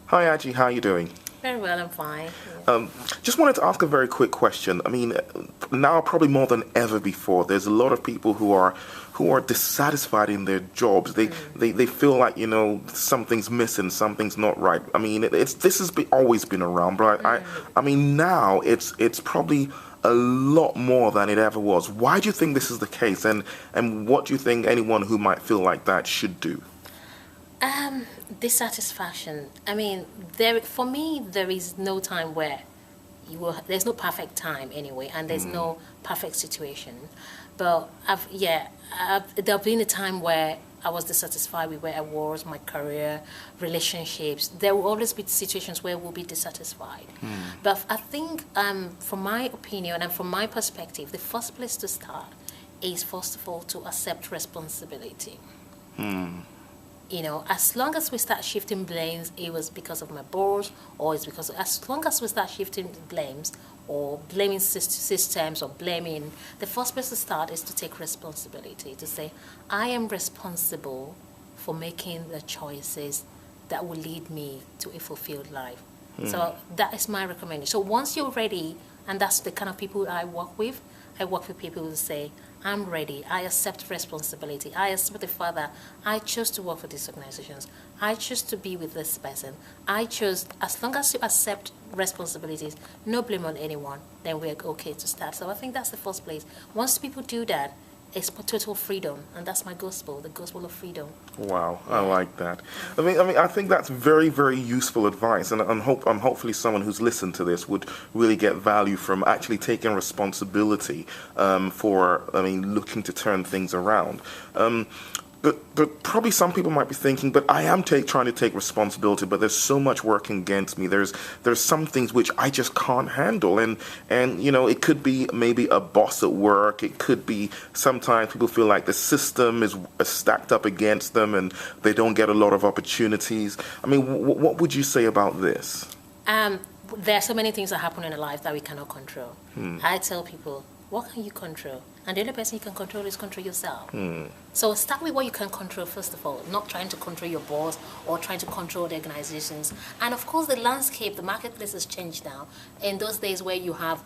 Hi, Aji. How are you doing? Very well, I'm fine. Yeah. Just wanted to ask a very quick question. I mean, now probably more than ever before, there's a lot of people who are dissatisfied in their jobs. They feel like something's missing, something's not right. I mean, this has always been around, but I mean now it's probably a lot more than it ever was. Why do you think this is the case, and what do you think anyone who might feel like that should do? Dissatisfaction. I mean, for me, there is no time where there's no perfect time anyway, and there's no perfect situation. But there've been a time where I was dissatisfied with where I was, my career, relationships. There will always be situations where we'll be dissatisfied. But I think, from my opinion and from my perspective, the first place to start is first of all to accept responsibility. As long as we start shifting blames, it was because of my boss, or it's because, as long as we start shifting blames, or blaming systems, or blaming, the first place to start is to take responsibility, to say, I am responsible for making the choices that will lead me to a fulfilled life. So that is my recommendation. So once you're ready, and that's the kind of people I work with people who say, I'm ready, I accept responsibility, I accept the fact that I chose to work for these organizations, I chose to be with this person, I chose, as long as you accept responsibilities, no blame on anyone, then we're okay to start. So I think that's the first place. Once people do that, it's total freedom, and that's my gospel, the gospel of freedom. Wow, I like that. I think that's very, very useful advice, and hopefully someone who's listened to this would really get value from actually taking responsibility for, looking to turn things around. But probably some people might be thinking, but I am trying to take responsibility, but there's so much working against me. There's some things which I just can't handle, and it could be maybe a boss at work. It could be sometimes people feel like the system is stacked up against them, and they don't get a lot of opportunities. I mean, what would you say about this? There are so many things that happen in life that we cannot control. I tell people, what can you control? And the only person you can control is control yourself. So start with what you can control, first of all, not trying to control your boss or trying to control the organizations. And of course, the landscape, the marketplace has changed now. In those days where you have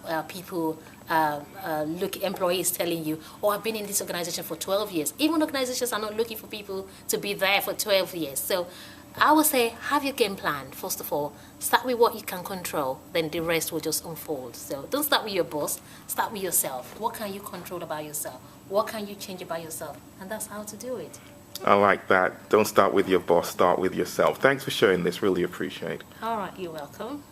employees telling you, oh, I've been in this organization for 12 years. Even organizations are not looking for people to be there for 12 years. So I would say, have your game plan, first of all. Start with what you can control, then the rest will just unfold. So don't start with your boss, start with yourself. What can you control about yourself? What can you change about yourself? And that's how to do it. I like that. Don't start with your boss, start with yourself. Thanks for sharing this, really appreciate it. All right, you're welcome.